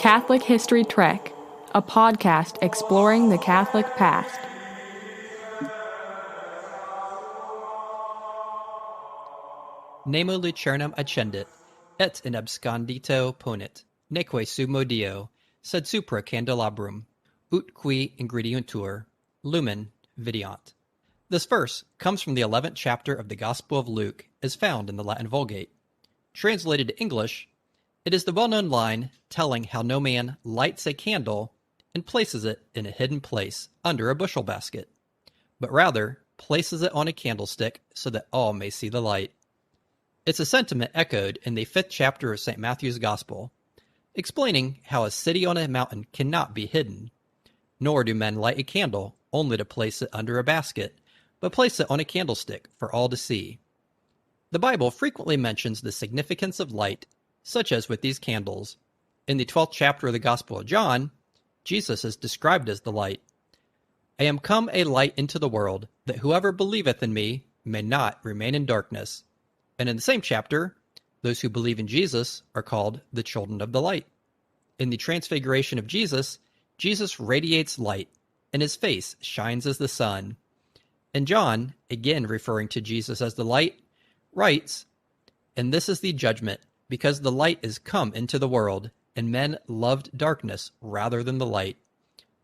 Catholic History Trek, a podcast exploring the Catholic past. Nemo lucernum accendit, et in abscondito ponit, neque sumo Dio, sed supra candelabrum, ut qui ingrediuntur, lumen videant. This verse comes from the 11th chapter of the Gospel of Luke, as found in the Latin Vulgate. Translated to English, it is the well-known line telling how no man lights a candle and places it in a hidden place under a bushel basket, but rather places it on a candlestick so that all may see the light. It's a sentiment echoed in the 5th chapter of St. Matthew's Gospel, explaining how a city on a mountain cannot be hidden, nor do men light a candle only to place it under a basket, but place it on a candlestick for all to see. The Bible frequently mentions the significance of light, such as with these candles. In the 12th chapter of the Gospel of John, Jesus is described as the light. I am come a light into the world, that whoever believeth in me may not remain in darkness. And in the same chapter, those who believe in Jesus are called the children of the light. In the transfiguration of Jesus, Jesus radiates light, and his face shines as the sun. And John, again referring to Jesus as the light, writes, "And this is the judgment, because the light is come into the world, and men loved darkness rather than the light.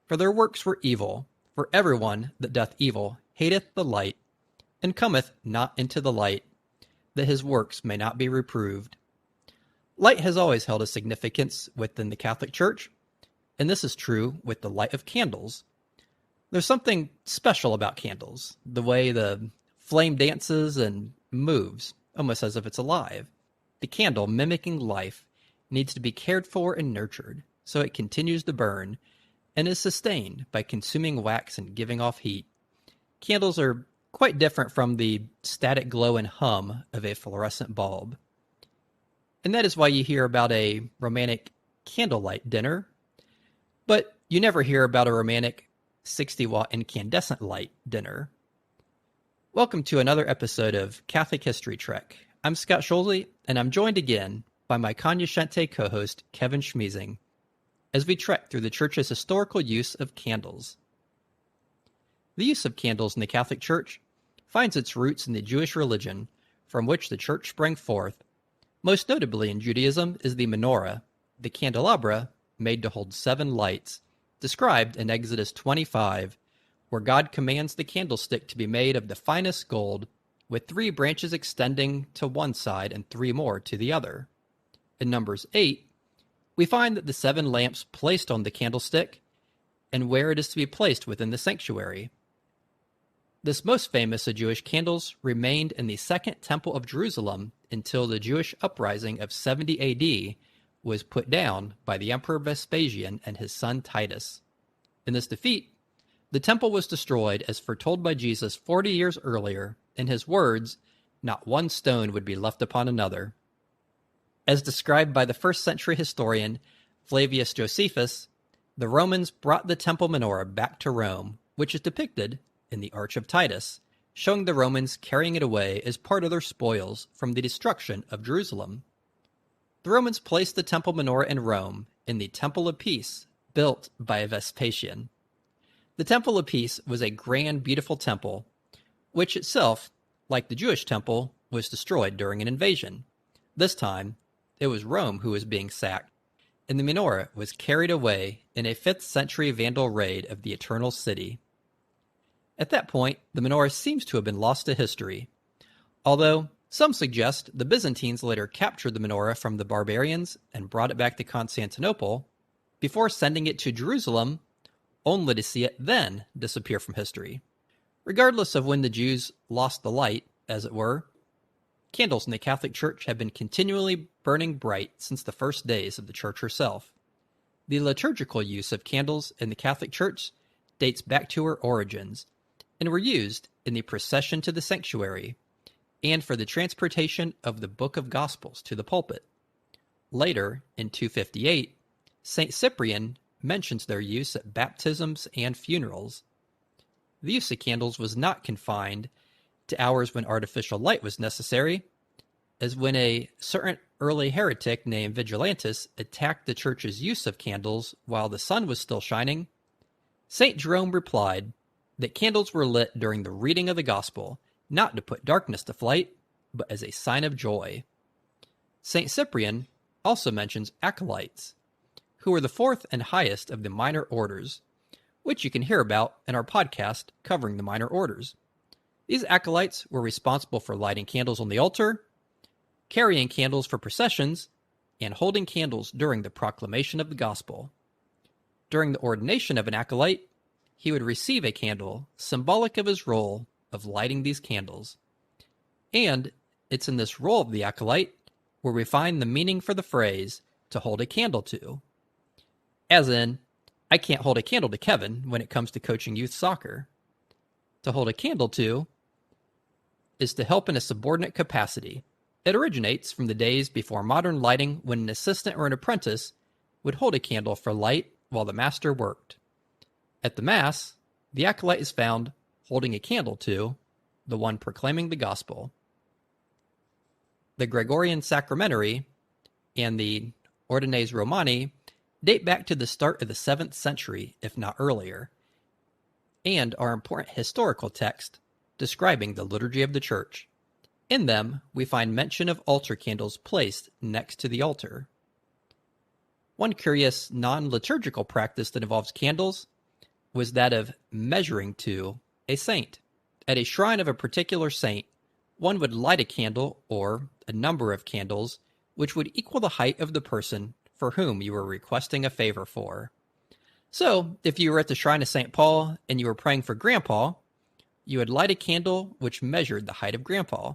For their works were evil. For everyone that doth evil hateth the light, and cometh not into the light, that his works may not be reproved." Light has always held a significance within the Catholic Church, and this is true with the light of candles. There's something special about candles, the way the flame dances and moves, almost as if it's alive. The candle, mimicking life, needs to be cared for and nurtured, so it continues to burn, and is sustained by consuming wax and giving off heat. Candles are quite different from the static glow and hum of a fluorescent bulb. And that is why you hear about a romantic candlelight dinner, but you never hear about a romantic 60-watt incandescent light dinner. Welcome to another episode of Catholic History Trek. I'm Scott Scholze, and I'm joined again by my cognoscente co-host Kevin Schmeezing, as we trek through the Church's historical use of candles. The use of candles in the Catholic Church finds its roots in the Jewish religion, from which the Church sprang forth. Most notably in Judaism is the menorah, the candelabra made to hold 7 lights, described in Exodus 25, where God commands the candlestick to be made of the finest gold, with 3 branches extending to one side and 3 more to the other. In Numbers 8, we find that the 7 lamps placed on the candlestick, and where it is to be placed within the sanctuary. This most famous of Jewish candles remained in the Second Temple of Jerusalem until the Jewish uprising of 70 AD was put down by the Emperor Vespasian and his son Titus. In this defeat, the temple was destroyed as foretold by Jesus 40 years earlier. In his words, "Not one stone would be left upon another." As described by the 1st century historian Flavius Josephus, the Romans brought the temple menorah back to Rome, which is depicted in the Arch of Titus, showing the Romans carrying it away as part of their spoils from the destruction of Jerusalem. The Romans placed the temple menorah in Rome in the Temple of Peace, built by Vespasian. The Temple of Peace was a grand, beautiful temple, which itself, like the Jewish temple, was destroyed during an invasion. This time, it was Rome who was being sacked, and the menorah was carried away in a 5th century Vandal raid of the Eternal City. At that point, the menorah seems to have been lost to history, although some suggest the Byzantines later captured the menorah from the barbarians and brought it back to Constantinople, before sending it to Jerusalem, only to see it then disappear from history. Regardless of when the Jews lost the light, as it were, candles in the Catholic Church have been continually burning bright since the first days of the Church herself. The liturgical use of candles in the Catholic Church dates back to her origins, and were used in the procession to the sanctuary, and for the transportation of the Book of Gospels to the pulpit. Later, in 258, St. Cyprian mentions their use at baptisms and funerals. The use of candles was not confined to hours when artificial light was necessary, as when a certain early heretic named Vigilantus attacked the church's use of candles while the sun was still shining, St. Jerome replied that candles were lit during the reading of the gospel, not to put darkness to flight, but as a sign of joy. St. Cyprian also mentions acolytes, who were the fourth and highest of the minor orders, which you can hear about in our podcast covering the minor orders. These acolytes were responsible for lighting candles on the altar, carrying candles for processions, and holding candles during the proclamation of the gospel. During the ordination of an acolyte, he would receive a candle, symbolic of his role of lighting these candles. And it's in this role of the acolyte where we find the meaning for the phrase, to hold a candle to. As in, I can't hold a candle to Kevin when it comes to coaching youth soccer. To hold a candle to is to help in a subordinate capacity. It originates from the days before modern lighting when an assistant or an apprentice would hold a candle for light while the master worked. At the Mass, the acolyte is found holding a candle to the one proclaiming the gospel. The Gregorian Sacramentary and the Ordines Romani date back to the start of the 7th century, if not earlier, and are important historical texts describing the liturgy of the Church. In them, we find mention of altar candles placed next to the altar. One curious non-liturgical practice that involves candles was that of measuring to a saint. At a shrine of a particular saint, one would light a candle or a number of candles which would equal the height of the person for whom you were requesting a favor for. So, if you were at the shrine of St. Paul and you were praying for Grandpa, you would light a candle which measured the height of Grandpa,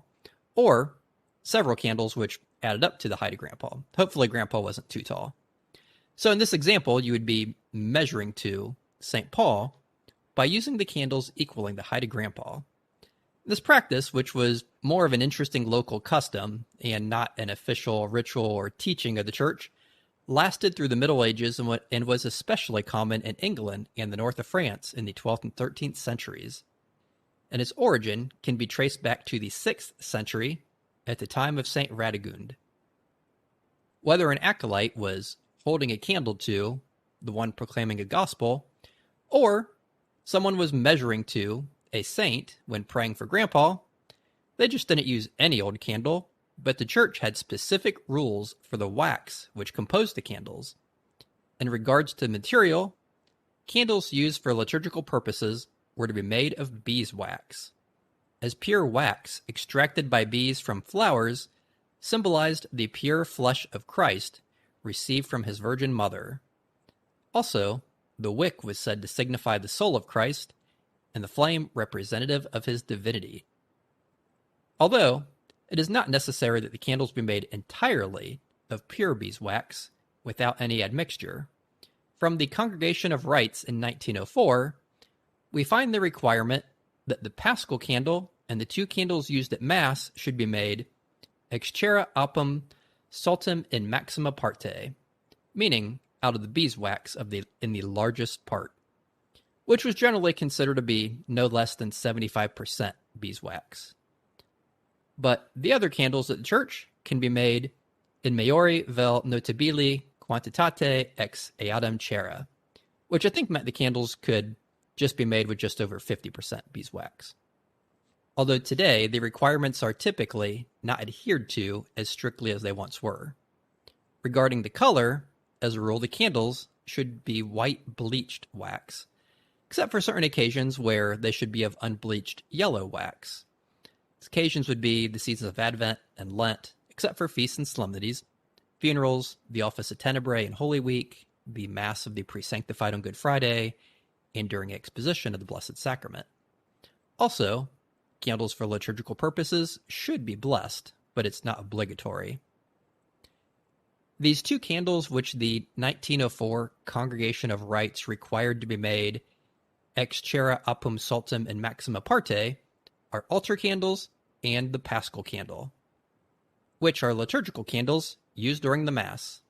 or several candles which added up to the height of Grandpa. Hopefully Grandpa wasn't too tall. So in this example, you would be measuring to St. Paul by using the candles equaling the height of Grandpa. This practice, which was more of an interesting local custom and not an official ritual or teaching of the Church, lasted through the Middle Ages and was especially common in England and the north of France in the 12th and 13th centuries. And its origin can be traced back to the 6th century at the time of St. Radegund. Whether an acolyte was holding a candle to the one proclaiming a gospel, or someone was measuring to a saint when praying for Grandpa, they just didn't use any old candle, but the Church had specific rules for the wax which composed the candles. In regards to material, candles used for liturgical purposes were to be made of beeswax, as pure wax extracted by bees from flowers symbolized the pure flesh of Christ received from his Virgin Mother. Also, the wick was said to signify the soul of Christ, and the flame representative of his divinity. Although, it is not necessary that the candles be made entirely of pure beeswax without any admixture. From the Congregation of Rites in 1904, we find the requirement that the Paschal candle and the 2 candles used at Mass should be made exterra opum saltem in maxima parte, meaning out of the beeswax in the largest part, which was generally considered to be no less than 75% beeswax. But the other candles at the Church can be made in maiore vel notabili quantitate ex eadem cera, which I think meant the candles could just be made with just over 50% beeswax. Although today the requirements are typically not adhered to as strictly as they once were. Regarding the color, as a rule, the candles should be white bleached wax, except for certain occasions where they should be of unbleached yellow wax. These occasions would be the seasons of Advent and Lent, except for feasts and solemnities, funerals, the Office of Tenebrae and Holy Week, the Mass of the Pre-Sanctified on Good Friday, and during exposition of the Blessed Sacrament. Also, candles for liturgical purposes should be blessed, but it's not obligatory. These 2 candles which the 1904 Congregation of Rites required to be made exterra opum saltem in maxima parte are altar candles and the Paschal candle, which are liturgical candles used during the Mass.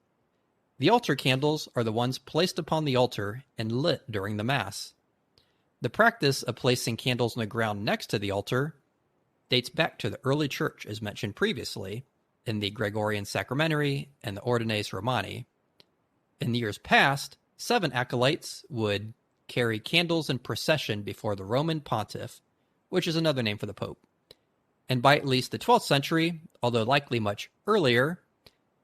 The altar candles are the ones placed upon the altar and lit during the Mass. The practice of placing candles on the ground next to the altar dates back to the early Church, as mentioned previously, in the Gregorian Sacramentary and the Ordines Romani. In the years past, 7 acolytes would carry candles in procession before the Roman pontiff, which is another name for the Pope. And by at least the 12th century, although likely much earlier,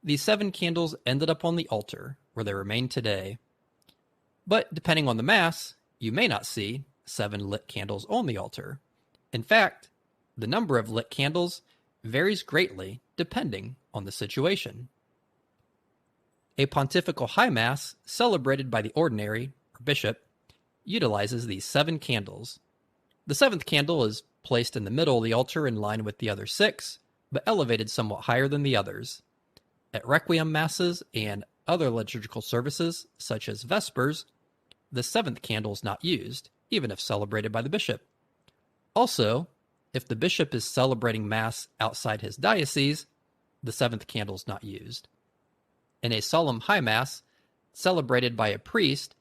these 7 candles ended up on the altar, where they remain today. But depending on the Mass, you may not see 7 lit candles on the altar. In fact, the number of lit candles varies greatly depending on the situation. A pontifical high Mass, celebrated by the ordinary, or bishop, utilizes these 7 candles. The 7th candle is placed in the middle of the altar in line with the other 6, but elevated somewhat higher than the others. At Requiem Masses and other liturgical services, such as Vespers, the 7th candle is not used, even if celebrated by the bishop. Also, if the bishop is celebrating Mass outside his diocese, the 7th candle is not used. In a solemn high Mass, celebrated by a priest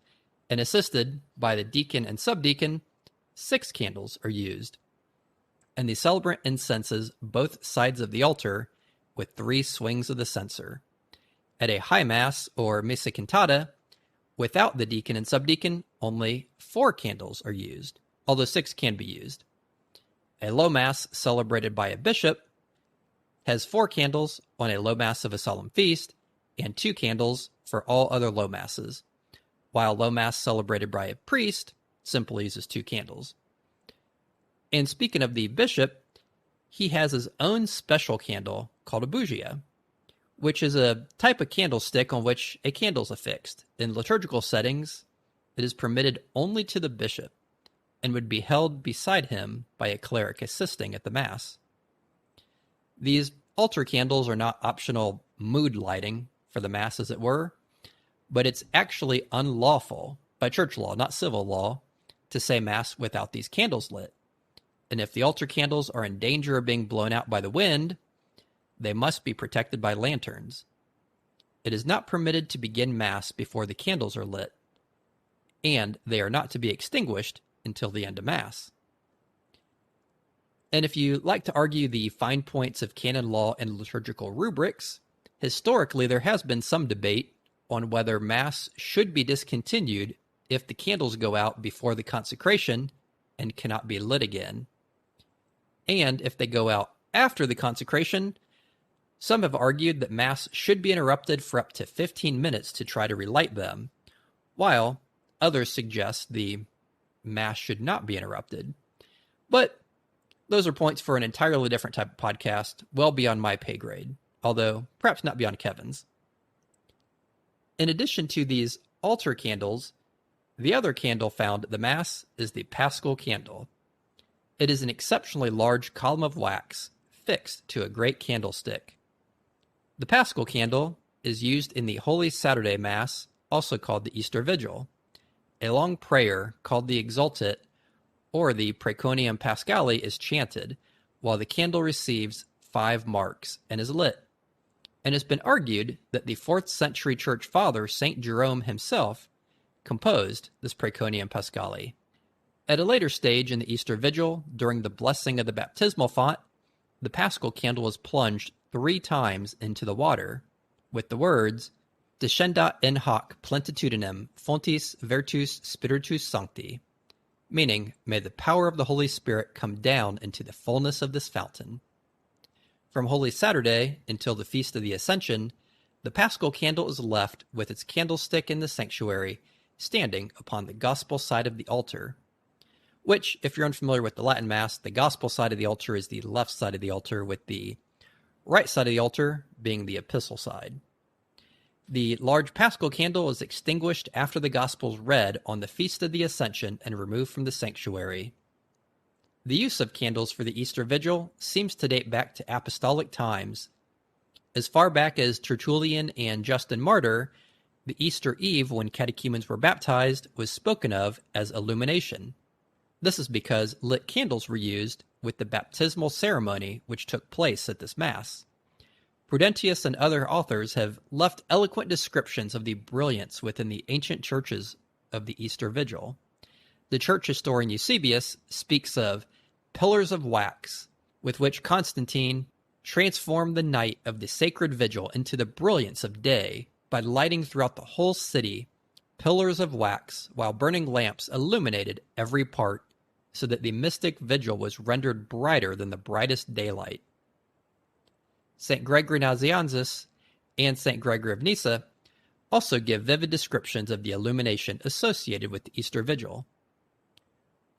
and assisted by the deacon and subdeacon, 6 candles are used, and the celebrant incenses both sides of the altar with 3 swings of the censer. At a high Mass or Missa Cantata, without the deacon and subdeacon, only 4 candles are used, although 6 can be used. A low Mass celebrated by a bishop has 4 candles on a low Mass of a solemn feast and 2 candles for all other low Masses, while low Mass celebrated by a priest simply uses 2 candles. And speaking of the bishop, he has his own special candle called a bugia, which is a type of candlestick on which a candle is affixed. In liturgical settings, it is permitted only to the bishop and would be held beside him by a cleric assisting at the Mass. These altar candles are not optional mood lighting for the Mass, as it were, but it's actually unlawful by church law, not civil law, to say Mass without these candles lit. And if the altar candles are in danger of being blown out by the wind, they must be protected by lanterns. It is not permitted to begin Mass before the candles are lit, and they are not to be extinguished until the end of Mass. And if you like to argue the fine points of canon law and liturgical rubrics, historically there has been some debate on whether Mass should be discontinued if the candles go out before the consecration and cannot be lit again. And if they go out after the consecration, some have argued that Mass should be interrupted for up to 15 minutes to try to relight them, while others suggest the Mass should not be interrupted. But those are points for an entirely different type of podcast, well beyond my pay grade, although perhaps not beyond Kevin's. In addition to these altar candles, the other candle found at the Mass is the Paschal candle. It is an exceptionally large column of wax fixed to a great candlestick. The Paschal candle is used in the Holy Saturday Mass, also called the Easter Vigil. A long prayer called the Exultet or the Praeconium Paschali is chanted, while the candle receives 5 marks and is lit. And it's been argued that the 4th century church father St. Jerome himself composed this Praeconium Paschali. At a later stage in the Easter Vigil, during the blessing of the baptismal font, the Paschal candle was plunged 3 times into the water, with the words, Descendat in hoc plenitudinem fontis virtus spiritus sancti, meaning, may the power of the Holy Spirit come down into the fullness of this fountain. From Holy Saturday until the Feast of the Ascension, the Paschal candle is left with its candlestick in the sanctuary, standing upon the Gospel side of the altar, which, if you're unfamiliar with the Latin Mass, the Gospel side of the altar is the left side of the altar, with the right side of the altar being the Epistle side. The large Paschal candle is extinguished after the Gospel is read on the Feast of the Ascension and removed from the sanctuary. The use of candles for the Easter Vigil seems to date back to apostolic times. As far back as Tertullian and Justin Martyr, the Easter Eve, when catechumens were baptized, was spoken of as illumination. This is because lit candles were used with the baptismal ceremony which took place at this Mass. Prudentius and other authors have left eloquent descriptions of the brilliance within the ancient churches of the Easter Vigil. The church historian Eusebius speaks of pillars of wax, with which Constantine transformed the night of the sacred vigil into the brilliance of day by lighting throughout the whole city pillars of wax, while burning lamps illuminated every part, so that the mystic vigil was rendered brighter than the brightest daylight. St. Gregory Nazianzus and St. Gregory of Nyssa also give vivid descriptions of the illumination associated with the Easter Vigil.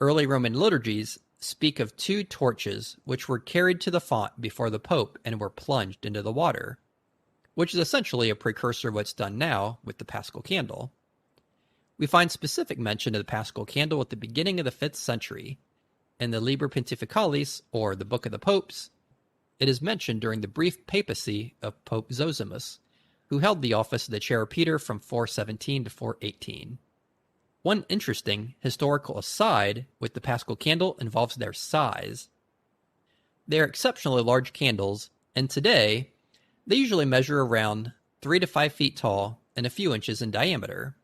Early Roman liturgies speak of 2 torches which were carried to the font before the Pope and were plunged into the water, which is essentially a precursor of what's done now with the Paschal Candle. We find specific mention of the Paschal Candle at the beginning of the 5th century. In the Liber Pontificalis, or the Book of the Popes, it is mentioned during the brief papacy of Pope Zosimus, who held the office of the Chair of Peter from 417 to 418. One interesting historical aside with the Paschal Candle involves their size. They are exceptionally large candles, and today they usually measure around 3 to 5 feet tall and a few inches in diameter.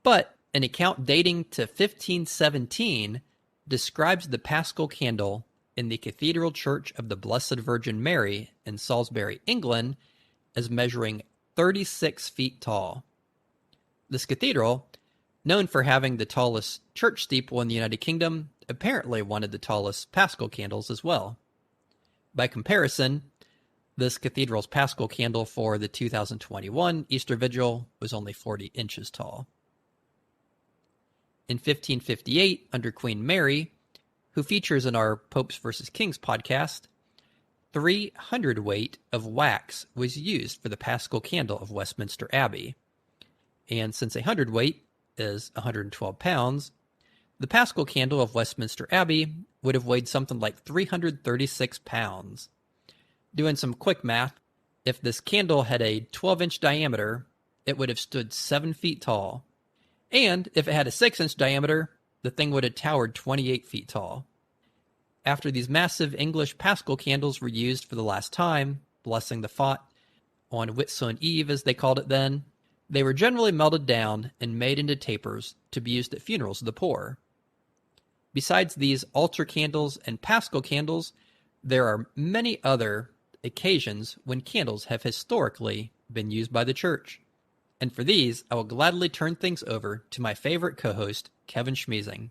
But an account dating to 1517 describes the Paschal Candle in the Cathedral Church of the Blessed Virgin Mary in Salisbury, England, as measuring 36 feet tall. This cathedral, known for having the tallest church steeple in the United Kingdom, apparently wanted the tallest Paschal candles as well. By comparison, this cathedral's Paschal Candle for the 2021 Easter Vigil was only 40 inches tall. In 1558, under Queen Mary, who features in our Popes vs. Kings podcast, 3 hundredweight of wax was used for the Paschal Candle of Westminster Abbey. And since a hundredweight is 112 pounds, the Paschal Candle of Westminster Abbey would have weighed something like 336 pounds. Doing some quick math, if this candle had a 12-inch diameter, it would have stood 7 feet tall. And if it had a 6-inch diameter, the thing would have towered 28 feet tall. After these massive English Paschal candles were used for the last time, blessing the font, on Whitsun Eve as they called it then, they were generally melted down and made into tapers to be used at funerals of the poor. Besides these altar candles and Paschal candles, there are many other occasions when candles have historically been used by the Church. And for these, I will gladly turn things over to my favorite co-host, Kevin Schmeezing.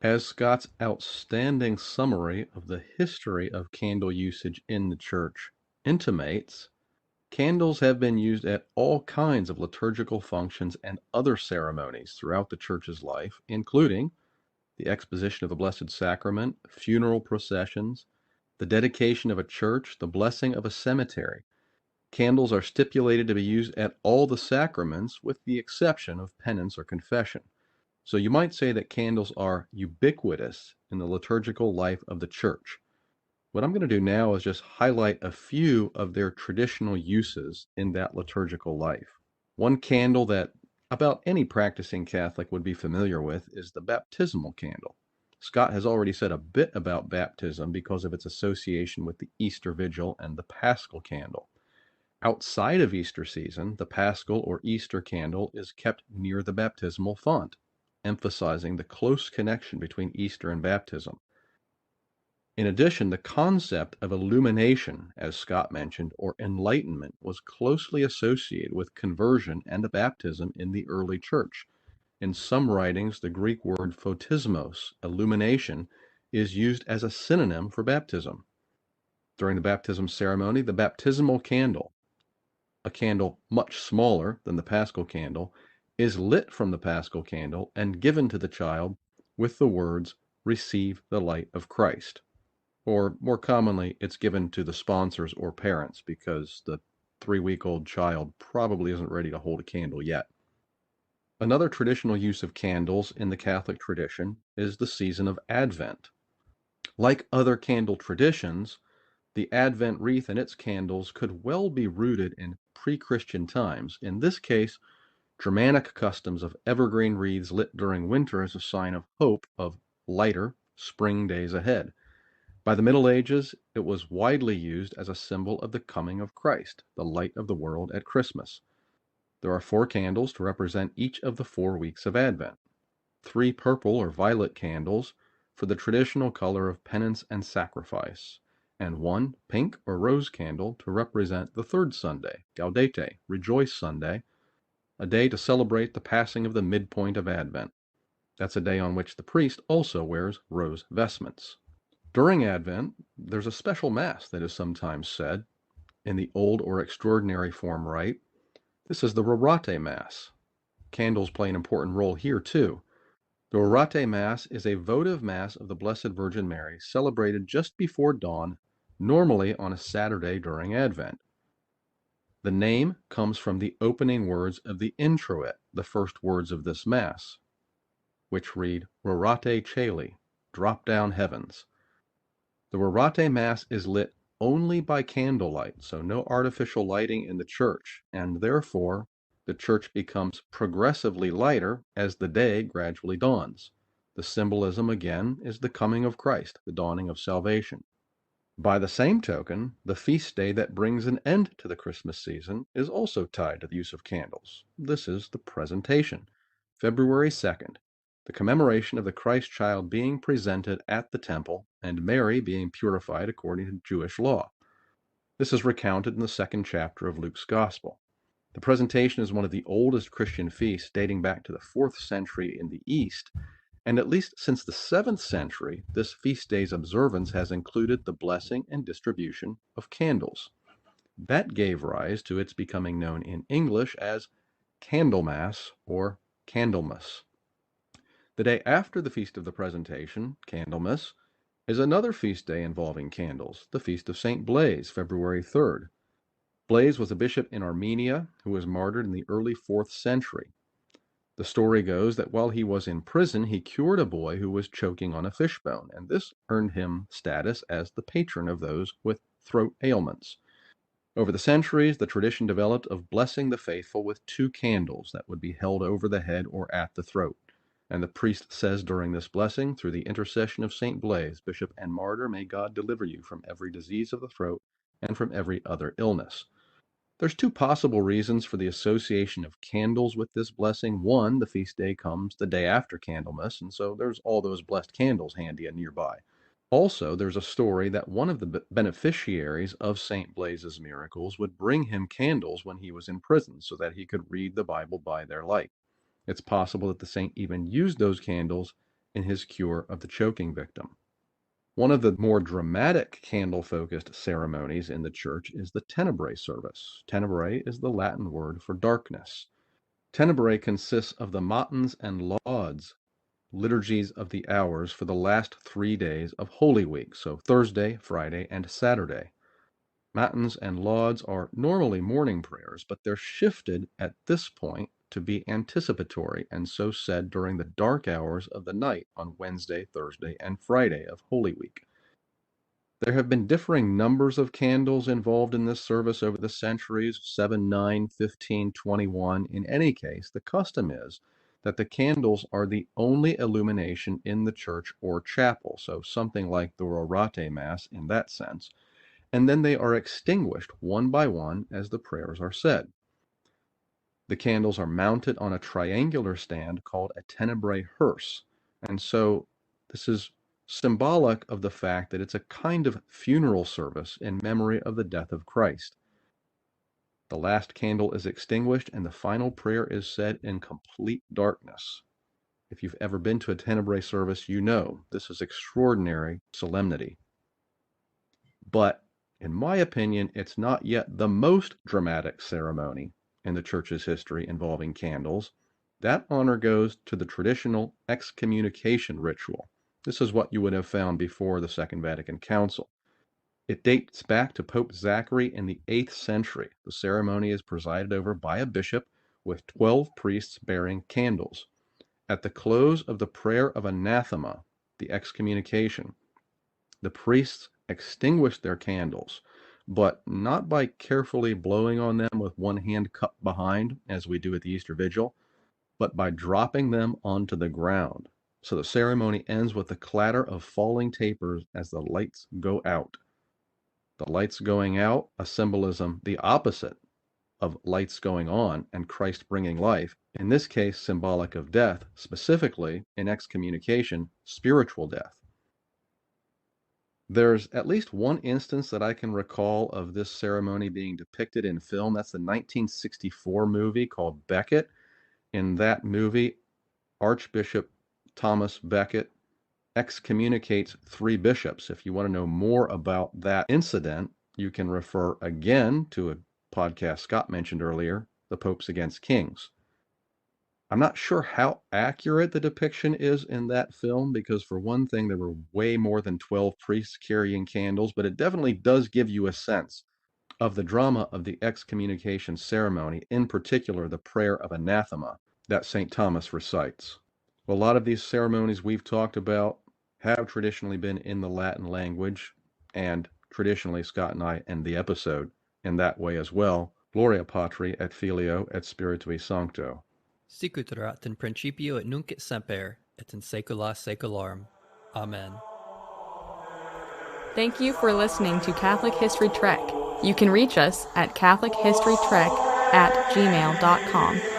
As Scott's outstanding summary of the history of candle usage in the Church intimates, candles have been used at all kinds of liturgical functions and other ceremonies throughout the Church's life, including the exposition of the Blessed Sacrament, funeral processions, the dedication of a church, the blessing of a cemetery. Candles are stipulated to be used at all the sacraments with the exception of penance or confession. So you might say that candles are ubiquitous in the liturgical life of the Church. What I'm going to do now is just highlight a few of their traditional uses in that liturgical life. One candle that about any practicing Catholic would be familiar with is the baptismal candle. Scott has already said a bit about baptism because of its association with the Easter Vigil and the Paschal Candle. Outside of Easter season, the Paschal or Easter candle is kept near the baptismal font, emphasizing the close connection between Easter and baptism. In addition, the concept of illumination, as Scott mentioned, or enlightenment, was closely associated with conversion and baptism in the early Church. In some writings, the Greek word photismos, illumination, is used as a synonym for baptism. During the baptism ceremony, the baptismal candle, a candle much smaller than the Paschal candle, is lit from the Paschal candle and given to the child with the words, "Receive the light of Christ." Or more commonly, it's given to the sponsors or parents because the 3-week-old child probably isn't ready to hold a candle yet. Another traditional use of candles in the Catholic tradition is the season of Advent. Like other candle traditions, the Advent wreath and its candles could well be rooted in pre-Christian times. In this case, Germanic customs of evergreen wreaths lit during winter as a sign of hope of lighter spring days ahead. By the Middle Ages, it was widely used as a symbol of the coming of Christ, the light of the world at Christmas. There are 4 candles to represent each of the 4 weeks of Advent. 3 purple or violet candles for the traditional color of penance and sacrifice, and one pink or rose candle to represent the third Sunday, Gaudete, Rejoice Sunday, a day to celebrate the passing of the midpoint of Advent. That's a day on which the priest also wears rose vestments. During Advent, there's a special Mass that is sometimes said in the Old or Extraordinary Form Rite. This is the Rorate Mass. Candles play an important role here too. The Rorate Mass is a votive Mass of the Blessed Virgin Mary celebrated just before dawn, normally on a Saturday during Advent. The name comes from the opening words of the introit, the first words of this Mass, which read, Rorate Caeli, drop down heavens. The Rorate Mass is lit only by candlelight, so no artificial lighting in the church, and therefore the church becomes progressively lighter as the day gradually dawns. The symbolism, again, is the coming of Christ, the dawning of salvation. By the same token, the feast day that brings an end to the Christmas season is also tied to the use of candles. This is the Presentation, February 2nd, the commemoration of the Christ child being presented at the temple and Mary being purified according to Jewish law. This is recounted in the second chapter of Luke's Gospel. The Presentation is one of the oldest Christian feasts, dating back to the 4th century in the East, and at least since the 7th century, this feast day's observance has included the blessing and distribution of candles. That gave rise to its becoming known in English as Candlemas or Candlemas. The day after the Feast of the Presentation, Candlemas, is another feast day involving candles, the Feast of St. Blaise, February 3rd. Blaise was a bishop in Armenia who was martyred in the early 4th century. The story goes that while he was in prison, he cured a boy who was choking on a fishbone, and this earned him status as the patron of those with throat ailments. Over the centuries, the tradition developed of blessing the faithful with 2 candles that would be held over the head or at the throat. And the priest says during this blessing, through the intercession of St. Blaise, bishop and martyr, may God deliver you from every disease of the throat and from every other illness. There's 2 possible reasons for the association of candles with this blessing. One, the feast day comes the day after Candlemas, and so there's all those blessed candles handy and nearby. Also, there's a story that one of the beneficiaries of St. Blaise's miracles would bring him candles when he was in prison so that he could read the Bible by their light. It's possible that the saint even used those candles in his cure of the choking victim. One of the more dramatic candle-focused ceremonies in the church is the Tenebrae service. Tenebrae is the Latin word for darkness. Tenebrae consists of the Matins and Lauds, liturgies of the hours for the last 3 days of Holy Week, so Thursday, Friday, and Saturday. Matins and Lauds are normally morning prayers, but they're shifted at this point to be anticipatory, and so said during the dark hours of the night on Wednesday, Thursday, and Friday of Holy Week. There have been differing numbers of candles involved in this service over the centuries, 7, 9, 15, 21. In any case, the custom is that the candles are the only illumination in the church or chapel, so something like the Rorate Mass in that sense, and then they are extinguished one by one as the prayers are said. The candles are mounted on a triangular stand called a tenebrae hearse, and so this is symbolic of the fact that it's a kind of funeral service in memory of the death of Christ. The last candle is extinguished and the final prayer is said in complete darkness. If you've ever been to a tenebrae service, you know this is extraordinary solemnity. But in my opinion, it's not yet the most dramatic ceremony in the church's history involving candles. That honor goes to the traditional excommunication ritual. This is what you would have found before the Second Vatican Council. It dates back to Pope Zachary in the 8th century. The ceremony is presided over by a bishop with 12 priests bearing candles. At the close of the prayer of anathema, the excommunication, the priests extinguish their candles, but not by carefully blowing on them with one hand cupped behind, as we do at the Easter Vigil, but by dropping them onto the ground. So the ceremony ends with the clatter of falling tapers as the lights go out. The lights going out, a symbolism the opposite of lights going on and Christ bringing life, in this case symbolic of death, specifically in excommunication, spiritual death. There's at least one instance that I can recall of this ceremony being depicted in film. That's the 1964 movie called Becket. In that movie, Archbishop Thomas Becket excommunicates 3 bishops. If you want to know more about that incident, you can refer again to a podcast Scott mentioned earlier, The Popes Against Kings. I'm not sure how accurate the depiction is in that film because, for one thing, there were way more than 12 priests carrying candles, but it definitely does give you a sense of the drama of the excommunication ceremony, in particular the prayer of anathema that St. Thomas recites. Well, a lot of these ceremonies we've talked about have traditionally been in the Latin language, and traditionally Scott and I end the episode in that way as well. Gloria Patri et Filio et Spiritui Sancto. Sicut erat in principio et nunc et semper, et in saecula saeculorum. Amen. Thank you for listening to Catholic History Trek. You can reach us at catholichistorytrek@gmail.com.